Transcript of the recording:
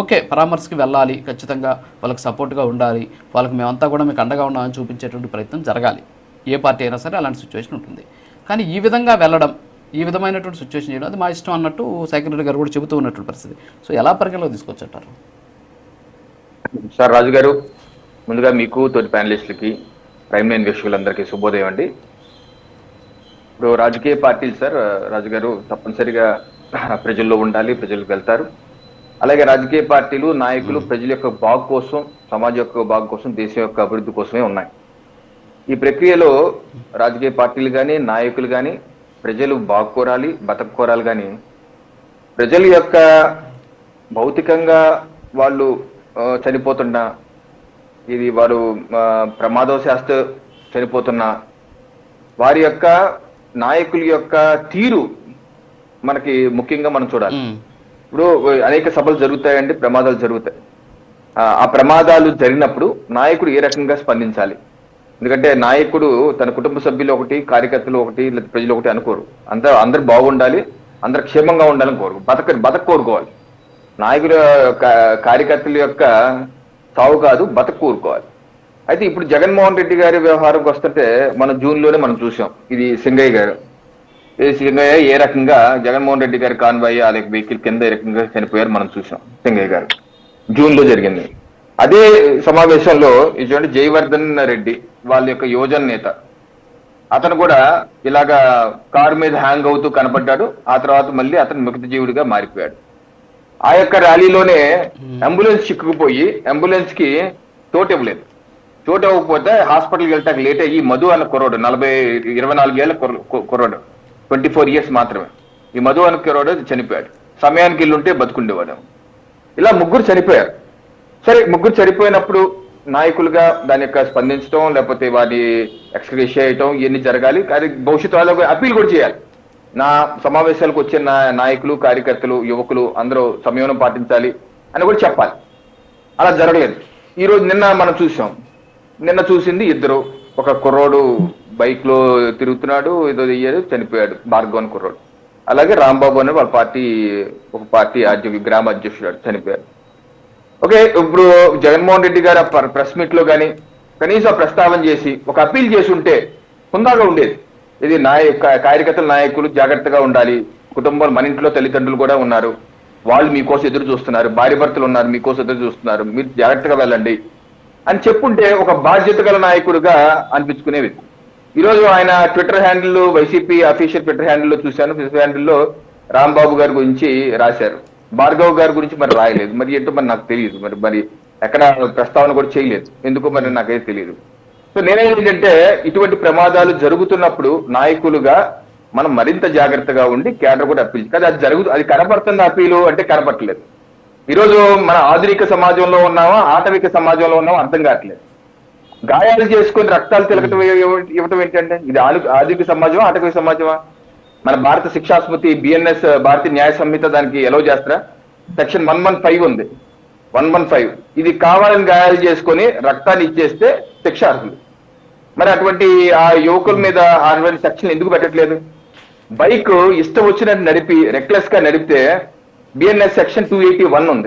Okay పరామర్శకి వెళ్ళాలి, ఖచ్చితంగా వాళ్ళకి సపోర్ట్గా ఉండాలి, వాళ్ళకి మేమంతా కూడా మీకు అండగా ఉన్నామని చూపించేటువంటి ప్రయత్నం జరగాలి. ఏ పార్టీ అయినా సరే అలాంటి సిచ్యువేషన్ ఉంటుంది. కానీ ఈ విధంగా వెళ్ళడం, ఈ విధమైనటువంటి సిచ్యువేషన్ చేయడం అది మా ఇష్టం అన్నట్టు సెక్రటరీ గారు కూడా చెబుతూ ఉన్నటువంటి పరిస్థితి. సో ఎలా పరిగణలోకి తీసుకొచ్చారు సార్? రాజు గారు, ముందుగా మీకు తోటి ప్యానలిస్టులకి, ప్రైమ్ లైన్ వీక్షకులందరికీ శుభోదయం అండి. ఇప్పుడు రాజకీయ పార్టీలు సార్, రాజు గారు తప్పనిసరిగా ప్రజల్లో ఉండాలి, ప్రజలకు వెళ్తారు. అలాగే రాజకీయ పార్టీలు, నాయకులు ప్రజల యొక్క బాగు కోసం, సమాజం యొక్క బాగు కోసం, దేశం యొక్క అభివృద్ధి కోసమే ఉన్నాయి. ఈ ప్రక్రియలో రాజకీయ పార్టీలు కానీ, నాయకులు కానీ ప్రజలు బాగు కోరాలి, బతక కోరాలి. కానీ ప్రజల యొక్క భౌతికంగా వాళ్ళు చనిపోతున్నా, ఇది వారు ప్రమాదవశాస్తు చనిపోతున్నా, వారి యొక్క నాయకుల యొక్క తీరు మనకి ముఖ్యంగా మనం చూడాలి. ఇప్పుడు అనేక సభలు జరుగుతాయండి, ప్రమాదాలు జరుగుతాయి. ఆ ప్రమాదాలు జరిగినప్పుడు నాయకుడు ఏ రకంగా స్పందించాలి? ఎందుకంటే నాయకుడు తన కుటుంబ సభ్యులు ఒకటి, కార్యకర్తలు ఒకటి, లేదా ప్రజలు ఒకటి అనుకోరు. అందరు బాగుండాలి, అందరు క్షేమంగా ఉండాలని కోరు, బతక కోరుకోవాలి. నాయకుల కార్యకర్తల యొక్క సావు కాదు, బతక కోరుకోవాలి. అయితే ఇప్పుడు జగన్మోహన్ రెడ్డి గారి వ్యవహారంకి వస్తుంటే మనం జూన్లోనే మనం చూసాం. ఇది సింగయ్య గారు, సింగయ్య ఏ రకంగా జగన్మోహన్ రెడ్డి గారి కాన్వాయ్ ఆ వెహికల్ కింద ఏ రకంగా చనిపోయారు మనం చూసాం. సింగయ్య గారు జూన్ లో జరిగింది. అదే సమావేశంలో ఇటువంటి జయవర్ధన్ రెడ్డి వాళ్ళ యొక్క యువజన నేత, అతను కూడా ఇలాగా కారు మీద హ్యాంగ్ అవుతూ కనపడ్డాడు. ఆ తర్వాత మళ్ళీ అతను మిగతా జీవుడిగా మారిపోయాడు. ఆ యొక్క ర్యాలీలోనే అంబులెన్స్ చిక్కుకుపోయి అంబులెన్స్ కి చోటు ఇవ్వలేదు. చోటు ఇవ్వకపోతే హాస్పిటల్కి వెళ్తాక లేట్ అయ్యి మధు అన్న కుర్రోడు, 24 ఏళ్ల కుర్రోడు, 24 years మాత్రమే. ఈ మధు అన్న కుర్రోడు చనిపోయాడు. సమయానికి ఇల్లుంటే బతుకుండేవాడు. ఇలా ముగ్గురు చనిపోయారు. సరే, ముగ్గురు చనిపోయినప్పుడు నాయకులుగా దాని యొక్క స్పందించడం, లేకపోతే వారిని ఎక్స్క్రేజ్ చేయటం, ఇవన్నీ జరగాలి. కానీ భవిష్యత్తు వాళ్ళకు అప్పీల్ కూడా చేయాలి. నా సమావేశాలకు వచ్చే నాయకులు, కార్యకర్తలు, యువకులు అందరూ సంయమనం పాటించాలి అని కూడా చెప్పాలి. అలా జరగలేదు. ఈరోజు నిన్న మనం చూసాం. నిన్న చూసింది ఇద్దరు, ఒక కుర్రోడు బైక్ లో తిరుగుతున్నాడు, ఏదో అయ్యాడు, చనిపోయాడు, భార్గవ్ అని కుర్రోడు. అలాగే రాంబాబు అని వాళ్ళ ఒక పార్టీ గ్రామ అధ్యక్షుడు చనిపోయారు. ఓకే, ఇప్పుడు జగన్మోహన్ రెడ్డి గారు ప్రెస్ మీట్ లో కానీ కనీసం ప్రస్తావన చేసి ఒక అప్పీల్ చేసి ఉంటే హుందాగా ఉండేది. ఇది కార్యకర్తల నాయకులు జాగ్రత్తగా ఉండాలి, కుటుంబాలు, మన ఇంట్లో తల్లిదండ్రులు కూడా ఉన్నారు, వాళ్ళు మీకోసం ఎదురు చూస్తున్నారు, భార్య భర్తలు ఉన్నారు, మీకోసం ఎదురు చూస్తున్నారు, మీరు జాగ్రత్తగా వెళ్ళండి అని చెప్పుంటే ఒక బాధ్యత గల నాయకుడిగా అనిపించుకునేవి. ఈరోజు ఆయన Twitter handle, YCP official Twitter హ్యాండిల్లో చూశాను. ట్విట్టర్ హ్యాండిల్లో రాంబాబు గారి గురించి రాశారు, భార్గవ్ గారి గురించి మరి రాయలేదు. మరి ఏంటో మరి నాకు తెలియదు, మరి ఎక్కడ ప్రస్తావన కూడా చేయలేదు. ఎందుకో మరి నాకైతే తెలియదు. సో నేనేంటంటే ఇటువంటి ప్రమాదాలు జరుగుతున్నప్పుడు నాయకులుగా మనం మరింత జాగ్రత్తగా ఉండి కేడర్ కూడా అప్పీల్ కదా, అది కనపడుతుంది. అప్పీలు అంటే కనపడలేదు. ఈరోజు మన ఆధునిక సమాజంలో ఉన్నామా, ఆటవిక సమాజంలో ఉన్నామా అర్థం కావట్లేదు. గాయాలు చేసుకుని రక్తాలు తిలకటం ఇవ్వటం ఏంటంటే ఇది ఆధునిక సమాజమా, ఆటవిక సమాజమా? మన భారత శిక్షాస్మృతి BNS భారతీయ న్యాయ సంహిత దానికి ఎలవ్ చేస్తారా? సెక్షన్ 115 ఉంది, 115. ఇది కావాలని గాయాలు చేసుకొని రక్తాన్ని ఇచ్చేస్తే శిక్ష అర్హులు. మరి అటువంటి ఆ యువకుల మీద అటువంటి సెక్షన్ ఎందుకు పెట్టట్లేదు? బైక్ ఇష్టం వచ్చినట్టు నడిపి రెక్లెస్ గా నడిపితే BNS సెక్షన్ 281 ఉంది.